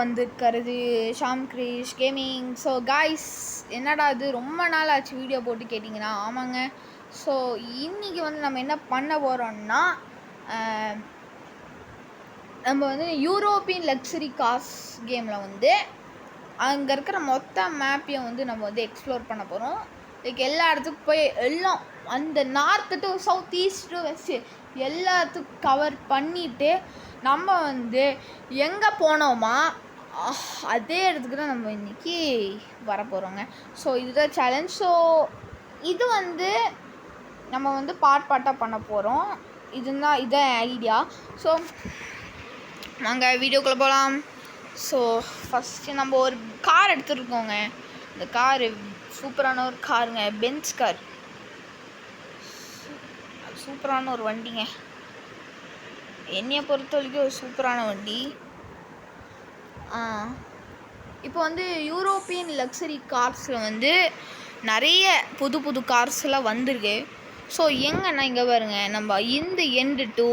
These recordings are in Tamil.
வந்திருக்கிறது Sham Girish gaming. So guys, என்னடா இது ரொம்ப நாள் ஆச்சு வீடியோ போட்டு கேட்டிங்கன்னா, ஆமாங்க. ஸோ இன்றைக்கி வந்து நம்ம என்ன பண்ண போகிறோம்னா, நம்ம வந்து யூரோப்பியன் லக்ஸரி கார்ஸ் கேமில் வந்து அங்கே இருக்கிற மொத்த மேப்பையும் வந்து நம்ம வந்து எக்ஸ்ப்ளோர் பண்ண போகிறோம். லைக் எல்லா இடத்துக்கும் போய் எல்லாம் அந்த north to south east to west எல்லாத்துக்கும் கவர் பண்ணிவிட்டு நம்ம வந்து எங்கே போனோமா அதே இடத்துக்கு தான் நம்ம இன்றைக்கி வரப்போகிறோங்க. ஸோ இதுதான் சேலஞ்ச். ஸோ இது வந்து நம்ம வந்து பார்ட்டாக பண்ண போகிறோம். இதான் ஐடியா. ஸோ நாங்கள் வீடியோக்குள்ளே போகலாம். ஸோ ஃபஸ்ட்டு நம்ம ஒரு கார் எடுத்துருக்கோங்க. இந்த காரு சூப்பரான ஒரு காருங்க, பென்ஸ் கார். சூப்பரான ஒரு வண்டிங்க, என்னையை பொறுத்த வரைக்கும் ஒரு சூப்பரான வண்டி. இப்போ வந்து யூரோப்பியன் லக்ஸரி கார்ஸில் வந்து நிறைய புது புது கார்ஸ்லாம் வந்திருக்கு. ஸோ எங்கன்னா இங்கே பாருங்க, நம்ம இந்த எண்டு டு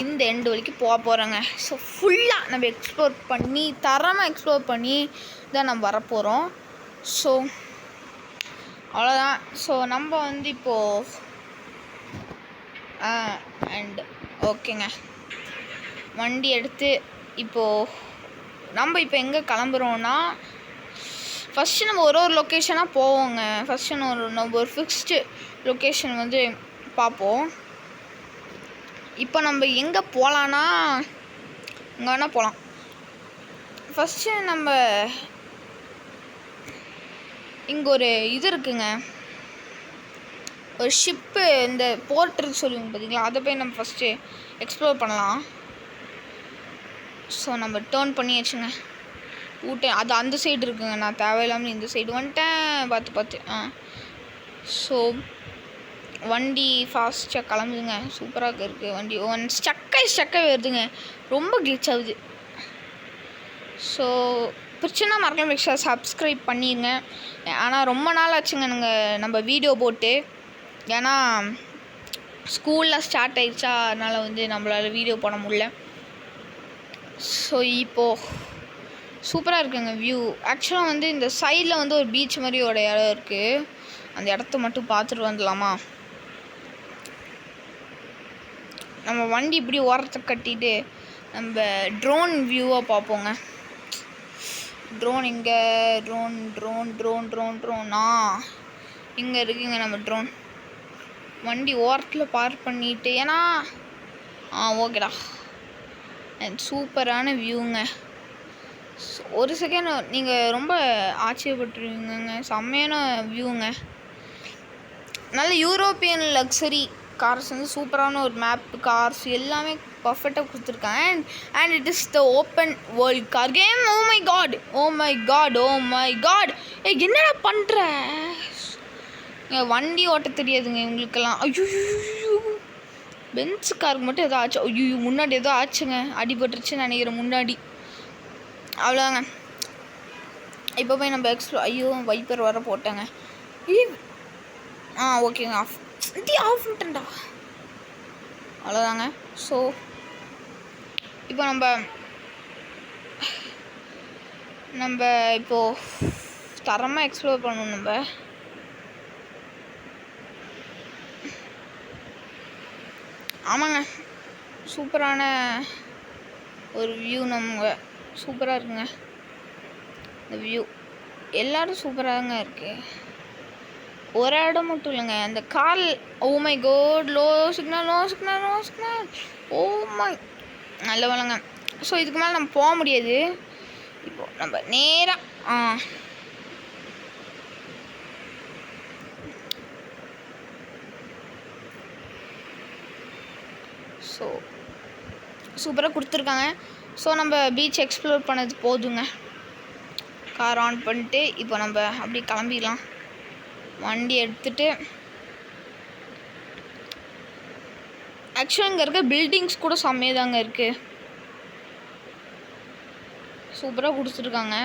இந்த எண்டு வரைக்கும் போக போகிறோங்க. ஸோ ஃபுல்லாக நம்ம எக்ஸ்ப்ளோர் பண்ணி தரமாக எக்ஸ்ப்ளோர் பண்ணி தான் நம்ம வரப்போகிறோம். ஸோ அவ்வளோதான். ஸோ நம்ம வந்து இப்போது அண்ட் ஓகேங்க, வண்டி எடுத்து இப்போது நம்ம இப்போ எங்கே கிளம்புறோன்னா, ஃபஸ்ட்டு நம்ம ஒரு லொக்கேஷனாக போவோங்க. ஃபஸ்ட்டு நம்ம ஒரு ஃபிக்ஸ்டு லொக்கேஷன் வந்து பார்ப்போம். இப்போ நம்ம எங்கே போகலான்னா, இங்கே வேணால் போகலாம். ஃபஸ்ட்டு நம்ம இங்கே ஒரு இது இருக்குங்க, ஒரு ஷிப்பு, இந்த போர்ட்டுன்னு சொல்லுவோங்க பார்த்தீங்களா, அதை போய் நம்ம ஃபஸ்ட்டு எக்ஸ்ப்ளோர் பண்ணலாம். ஸோ நம்ம டேர்ன் பண்ணி வச்சுங்க ஊட்டேன். அது அந்த சைடு இருக்குங்க, நான் தேவையில்லாமல் இந்த சைடு வந்துட்டேன் பார்த்து. ஸோ வண்டி ஃபாஸ்ட்டாக கிளம்புதுங்க, சூப்பராக இருக்குது வண்டி. ஸ்டக்காக வருதுங்க, ரொம்ப கிளிச் ஆகுது. ஸோ பிடிச்சுன்னா மறக்காம சப்ஸ்கிரைப் பண்ணிடுங்க. ஆனால் ரொம்ப நாள் ஆச்சுங்க நம்ம வீடியோ போட்டு. ஏன்னா ஸ்கூலில் ஸ்டார்ட் ஆகிடுச்சா, அதனால் வந்து நம்மளால் வீடியோ போட முடியல. ஸோ இப்போது சூப்பராக இருக்குங்க வியூ. ஆக்சுவலாக வந்து இந்த சைடில் வந்து ஒரு பீச் மாதிரி ஒரு இடம் இருக்குது, அந்த இடத்த மட்டும் பார்த்துட்டு வந்துடலாமா? நம்ம வண்டி இப்படி ஓரத்தை கட்டிட்டு நம்ம ட்ரோன் வியூவாக பார்ப்போங்க. ட்ரோன் இங்கே, ட்ரோனா இங்கே இருக்குங்க நம்ம ட்ரோன். வண்டி ஓரத்தில் பார்க் பண்ணிட்டு, ஏன்னா ஓகேடா, சூப்பரான வியூங்க. ஒரு செகண்ட் நீங்கள் ரொம்ப ஆச்சரியப்பட்டுருவீங்க, செம்மையான வியூங்க. நல்ல யூரோப்பியன் லக்ஸரி கார்ஸ் வந்து சூப்பரான ஒரு மேப் கார்ஸ் எல்லாமே பர்ஃபெக்டாக கொடுத்துருக்காங்க. And it is the open world car game. Oh my god என்னடா பண்ணுற? வண்டி ஓட்ட தெரியாதுங்க இவங்களுக்கெல்லாம். ஐயோ, பென்ஸ் காருக்கு மட்டும் ஏதோ ஆச்சு. ஐயோ, முன்னாடி ஏதோ ஆச்சுங்க, அடிபட்டுருச்சுன்னு நினைக்கிறேன் முன்னாடி. அவ்வளோதாங்க. இப்போ போய் நம்ம ஐயோ வைப்பர் வர போட்டாங்க. ஓகேங்க, ஆஃப் பண்ணிட்டேன்டா. அவ்வளோதாங்க. ஸோ இப்போ நம்ம இப்போது தரமாக எக்ஸ்ப்ளோர் பண்ணணும். நம்ம ஆமாங்க, சூப்பரான ஒரு வியூ. நம்ம சூப்பராக இருக்குங்க இந்த வியூ, எல்லோரும் சூப்பராகங்க இருக்குது. ஒரு இடம் மட்டும் இல்லைங்க, அந்த car. Oh my god, low signal. Oh my, நல்ல வேலைங்க. ஸோ இதுக்கு மேலே நம்ம போக முடியாது. இப்போது நம்ம நேராக ஸோ சூப்பராக கொடுத்துருக்காங்க. ஸோ நம்ம பீச் எக்ஸ்ப்ளோர் பண்ணது போதுங்க. கார் ஆன் பண்ணிட்டு இப்போ நம்ம அப்படி கிளம்பிடலாம். வண்டி எடுத்துகிட்டு, ஆக்சுவலாக இங்கே இருக்க பில்டிங்ஸ் கூட செம்மையாக தாங்க இருக்குது, சூப்பராக கொடுத்துருக்காங்க.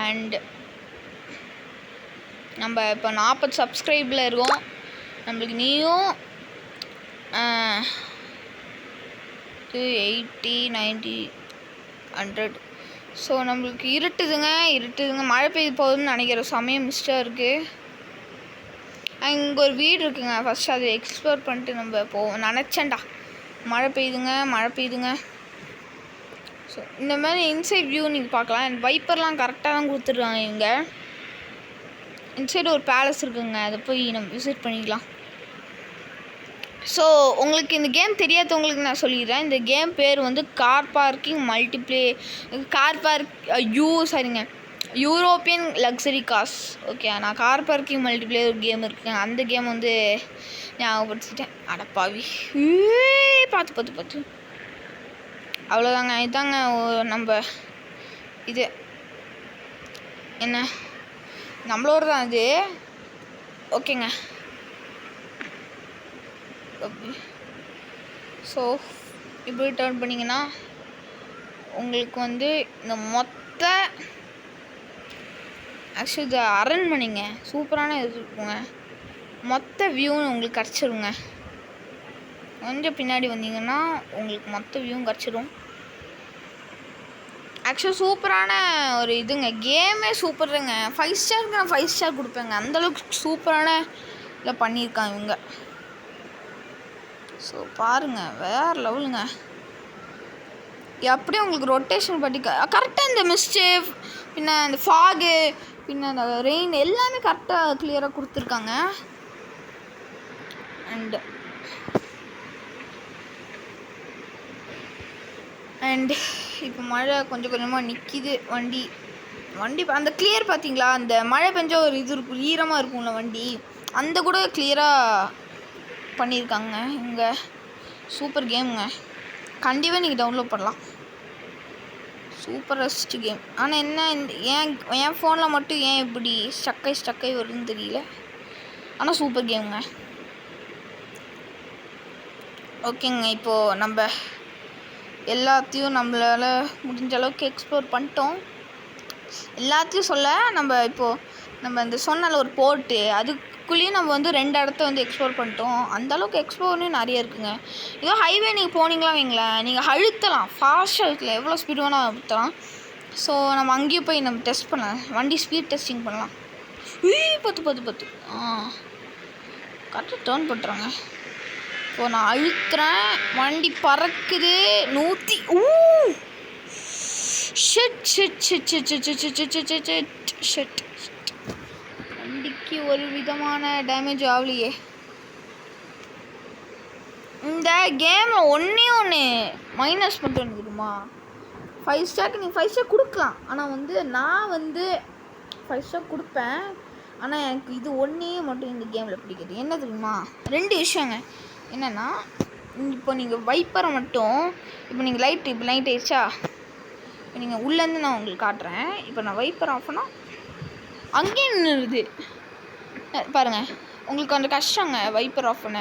அண்ட் நம்ம இப்போ 40 சப்ஸ்கிரைபில் இருக்கோம். நம்மளுக்கு நீயும் 80, 90 100. ஸோ நம்மளுக்கு இருட்டுதுங்க, மழை பெய்ய போகுதுன்னு நினைக்கிற சமயம் மிஸ்டாக இருக்குது. இங்கே ஒரு வீடு இருக்குங்க. ஃபஸ்ட்டு அதை எக்ஸ்ப்ளோர் பண்ணிட்டு நம்ம போவோம். நினச்சேன்டா மழை பெய்யுதுங்க. ஸோ இந்த மாதிரி இன்சைட் வியூ நீங்கள் பார்க்கலாம். அண்ட் வைப்பர்லாம் கரெக்டாக தான் கொடுத்துருக்காங்க இவங்க. இன்சைடு ஒரு பேலஸ் இருக்குங்க, அதை போய் நம்ம விசிட் பண்ணிக்கலாம். ஸோ உங்களுக்கு இந்த கேம் தெரியாதவங்களுக்கு நான் சொல்லிடுறேன். இந்த கேம் பேர் வந்து car parking European luxury cars. Okay, நான் கார் பார்க்கிங் மல்டிப்ளேயர் ஒரு கேம் இருக்குங்க, அந்த கேம் வந்து ஞாபகப்படுத்திட்டேன். அடப்பாவி, பார்த்து அவ்வளோதாங்க. இதாங்க நம்ம இது என்ன நம்மளோட தான் இது. ஓகேங்க. ஸோ இப்படி டர்ன் பண்ணிங்கன்னா உங்களுக்கு வந்து இந்த மொத்த ஆக்சுவலி இது அரண்மனைங்க, சூப்பரான இது இருக்குங்க. மொத்த வியூவும் உங்களுக்கு கிடச்சிருங்க. கொஞ்சம் பின்னாடி வந்தீங்கன்னா உங்களுக்கு மொத்த வியூவும் கிடச்சிரும். ஆக்சுவலாக சூப்பரான ஒரு இதுங்க, கேமே சூப்பருங்க. 5 ஸ்டாருக்கு நான் 5 ஸ்டார் கொடுப்பேங்க, அந்தளவுக்கு சூப்பரான இதில் பண்ணியிருக்காங்க இவங்க. ஸோ பாருங்கள், வேறு லெவலுங்க. அப்படியே உங்களுக்கு ரொட்டேஷன் பற்றி கரெக்டாக இந்த மிஸ்டேஃப், பின்ன இந்த ஃபாகு, பின்ன அந்த ரெயின் எல்லாமே கரெக்டாக கிளியராக கொடுத்துருக்காங்க. அண்ட் இப்போ மழை கொஞ்சம் கொஞ்சமாக நிற்கிது. வண்டி அந்த கிளியர் பார்த்தீங்களா, அந்த மழை பெஞ்சால் ஒரு இது இருக்கும், ஈரமாக இருக்கும்ல வண்டி, அந்த கூட கிளியராக பண்ணியிருக்காங்க இங்கே. சூப்பர் கேமுங்க, கண்டிப்பாக நீங்கள் டவுன்லோட் பண்ணலாம். சூப்பரஸ்ட் கேம். ஆனால் என்ன, இந்த என் ஃபோனில் மட்டும் ஏன் இப்படி ஸ்டக்காய் வருதுன்னு தெரியல. ஆனால் சூப்பர் கேமுங்க. ஓகேங்க, இப்போது நம்ம எல்லாத்தையும் நம்மளால் முடிஞ்ச அளவுக்கு எக்ஸ்ப்ளோர் பண்ணிட்டோம். எல்லாத்தையும் சொல்ல நம்ம இந்த சொன்னால ஒரு போர்ட்டு, அதுக்குள்ளேயும் நம்ம வந்து 2 இடத்த வந்து எக்ஸ்ப்ளோர் பண்ணிட்டோம். அந்தளவுக்கு எக்ஸ்ப்ளோர்னு நிறைய இருக்குங்க. இதோ ஹைவே நீங்கள் போனீங்களா வைங்களேன், நீங்கள் அழுத்தலாம், ஃபாஸ்ட்டாக அழுத்தலாம், எவ்வளோ ஸ்பீடு வேணால் அழுத்தலாம். ஸோ நம்ம அங்கேயும் போய் நம்ம டெஸ்ட் பண்ணலாம், வண்டி ஸ்பீட் டெஸ்டிங் பண்ணலாம். பத்து கரெக்டாக டேர்ன் பண்ணுறாங்க. இப்போது நான் அழுத்துறேன், வண்டி பறக்குது 100. ஷெட் வண்டிக்கு ஒரு விதமான டேமேஜ் ஆகலையே. இந்த கேமில் ஒன்று மைனஸ் மட்டும் இருக்குமா, 5 ஸ்டாருக்கு நீங்கள் 5 ஸ்டார் கொடுக்கலாம். ஆனால் வந்து நான் வந்து 5 ஸ்டார் கொடுப்பேன். ஆனால் எனக்கு இது ஒன்றே மட்டும் இந்த கேமில் பிடிக்குது. என்ன தெரியுமா, 2 விஷயங்க. என்னென்னா, இப்போ நீங்கள் வைப்பரை மட்டும், இப்போ நீங்கள் இப்போ லைட் ஆயிடுச்சா, இப்போ நீங்கள் உள்ளேருந்து நான் உங்களுக்கு காட்டுறேன். இப்போ நான் வைப்பர் ஆஃப் பண்ணால் அங்கேயே நின்றுது பாருங்கள். உங்களுக்கு கொஞ்சம் கஷ்டங்க வைப்பர் ஆஃப் பண்ண.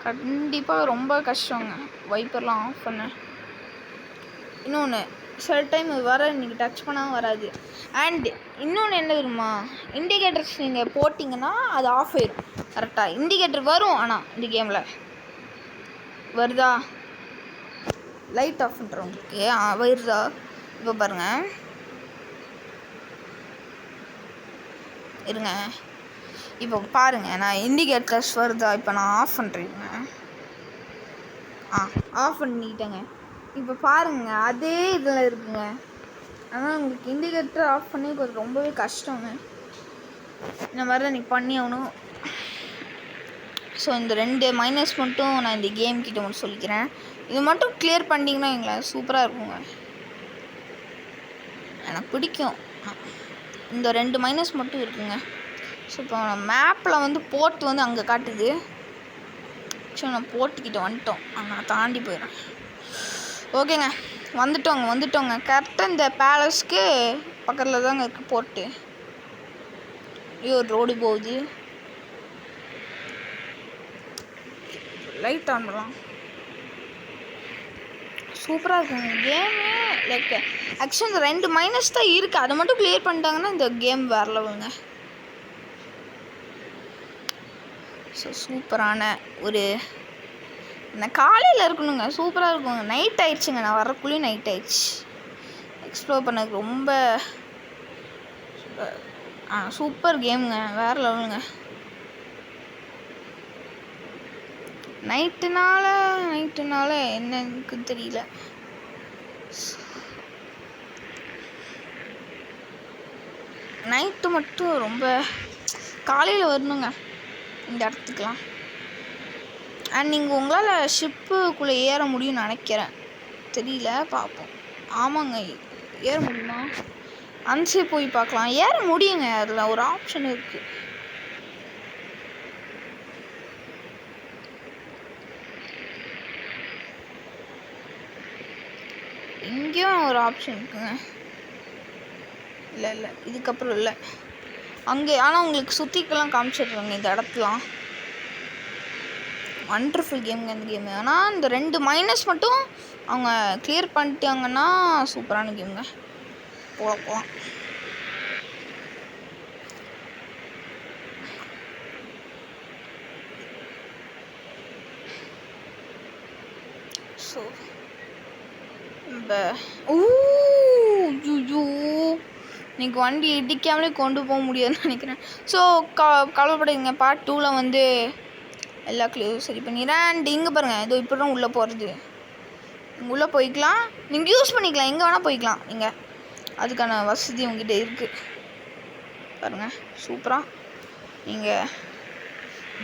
கண்டிப்பாக ரொம்ப கஷ்டங்க வைப்பர்லாம் ஆஃப் பண்ண. இன்னொன்று, சில டைம் வர நீங்கள் டச் பண்ணால் வராது. அண்ட் இன்னொன்று என்ன தெரியுமா, இண்டிகேட்டர்ஸ் நீங்கள் போட்டிங்கன்னா அது ஆஃப் ஆயிடும். கரெக்டாக இண்டிகேட்டர் வரும், ஆனால் இந்த கேமில் வருதா, லைட் ஆஃப் பண்ணுறவங்களுக்கு வருதா. இப்போ பாருங்கள், இருங்க, இப்போ பாருங்கள், நான் இண்டிகேட்டர்ஸ் வருதா, இப்போ நான் ஆஃப் பண்ணுறேங்க. ஆஃப் பண்ணிட்டேங்க. இப்போ பாருங்கள், அதே இதில் இருக்குங்க. ஆனால் உங்களுக்கு இண்டிகேட்டர் ஆஃப் பண்ணி கொஞ்சம் ரொம்பவே கஷ்டங்க. இந்த மாதிரி தான் நீங்கள் பண்ணி ஆகணும். ஸோ இந்த 2 மைனஸ் மட்டும் நான் இந்த கேம் கிட்ட மட்டும் சொல்லிக்கிறேன். இது மட்டும் கிளியர் பண்ணிட்டீங்கன்னா எங்களை சூப்பராக இருக்குங்க, எனக்கு பிடிக்கும். இந்த 2 மைனஸ் மட்டும் இருக்குங்க. ஸோ இப்போ மேப்பில் வந்து போர்ட் வந்து அங்கே காட்டுது. ஸோ நான் போர்ட்டுக்கிட்ட வந்துட்டோம், நான் தாண்டி போயிடுறேன். ஓகேங்க, வந்துட்டோங்க. கரெக்டாக இந்த பேலஸ்க்கு பக்கத்தில் தாங்க இருக்குது போர்ட்டு. ஒரு ரோடு போகுது, லைட் ஆன் பண்ணலாம். சூப்பராக இருக்குங்க கேமு. லைக் ஆக்சுவலி இந்த 2 மைனஸ் தான் இருக்குது, அதை மட்டும் கிளியர் பண்ணிட்டாங்கன்னா இந்த கேம் வேறு லெவலுங்க. ஸோ சூப்பரான ஒரு நான் காலையில் இருக்கணுங்க, சூப்பராக இருக்குங்க. நைட் ஆயிடுச்சுங்க, நான் வரக்குள்ளேயும் நைட் ஆயிடுச்சு. எக்ஸ்ப்ளோர் பண்ணதுக்கு ரொம்ப சூப்பர் கேமுங்க, வேறு லெவலுங்க. நைட்டுனால என்னன்னு தெரியல. நைட்டு மட்டும் ரொம்ப காலையில் வரணுங்க இந்த இடத்துக்குலாம். அண்ட் நீங்கள் உங்களால் ஷிப்புக்குள்ளே ஏற முடியும்னு நினைக்கிறேன், தெரியல, பார்ப்போம். ஆமாங்க, ஏற முடியுமா? அன்சே போய் பார்க்கலாம். ஏற முடியுங்க, அதில் ஒரு ஆப்ஷன் இருக்குது. இங்கேயும் ஒரு ஆப்ஷன் இருக்குங்க. இல்லை இதுக்கப்புறம் இல்லை அங்கே. ஆனால் உங்களுக்கு சுற்றிக்கெல்லாம் காமிச்சிடுறாங்க இந்த இடத்துலாம். வண்டர்ஃபுல் கேமுங்க இந்த கேமு. ஆனால் இந்த 2 மைனஸ் மட்டும் அவங்க கிளியர் பண்ணிட்டாங்கன்னா சூப்பரான கேமுங்க. போகலாம். ஸோ இன்னைக்கு வண்டி இடிக்காமலே கொண்டு போக முடியாதுன்னு நினைக்கிறேன். ஸோ கவலைப்படுங்க, பார்ட் 2ல் வந்து எல்லா கிளியரும் சரி பண்ணிடுறேன். அண்ட் இங்கே பாருங்கள், இதோ இப்படி தான் உள்ளே போகிறது. இங்கே உள்ளே போய்க்கலாம், நீங்கள் யூஸ் பண்ணிக்கலாம், எங்கே வேணால் போய்க்கலாம். நீங்கள் அதுக்கான வசதி உங்ககிட்ட இருக்குது பாருங்கள். சூப்பராக நீங்கள்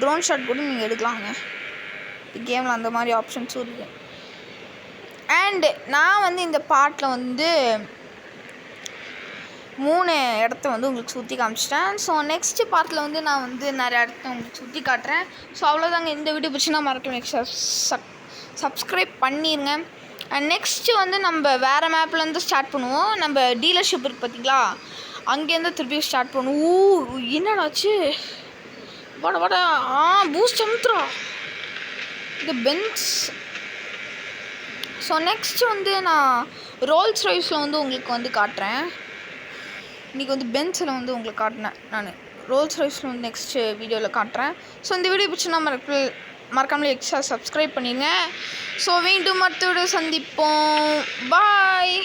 ட்ரோன் ஷாட் கூட நீங்கள் எடுக்கலாங்க. கேமில் அந்த மாதிரி ஆப்ஷன்ஸும் இருக்குது. அண்டு நான் வந்து இந்த பார்ட்டில் வந்து 3 இடத்த வந்து உங்களுக்கு சுற்றி காமிச்சிட்டேன். ஸோ நெக்ஸ்ட்டு பார்ட்டில் வந்து நான் வந்து நிறைய இடத்த உங்களுக்கு சுற்றி காட்டுறேன். ஸோ அவ்வளோதாங்க. இந்த வீடியோ பிடிச்சினா மறக்காம சப்ஸ்கிரைப் பண்ணிடுங்க. அண்ட் நெக்ஸ்ட்டு வந்து நம்ம வேறு மேப்லேருந்து ஸ்டார்ட் பண்ணுவோம். நம்ம டீலர்ஷிப் இருக்குது பார்த்தீங்களா, அங்கேருந்து திருப்பி ஸ்டார்ட் பண்ணுவோம். என்னடாச்சு, வாட பூஸ்ட் அமுத்துறா இந்த பென்ஸ். ஸோ நெக்ஸ்ட்டு வந்து நான் ரோல்ஸ் ராய்ஸில் வந்து உங்களுக்கு வந்து காட்டுறேன். இன்றைக்கி வந்து பென்ஸில் வந்து உங்களுக்கு காட்டினேன் நான். ரோல்ஸ் ராய்ஸில் வந்து நெக்ஸ்ட்டு வீடியோவில் காட்டுறேன். ஸோ இந்த வீடியோ பிடிச்சினா மறக்காமலே எக்ஸ்ட்ரா சப்ஸ்கிரைப் பண்ணிடுங்க. ஸோ மீண்டும் அடுத்த வீடியோ சந்திப்போம். பாய்.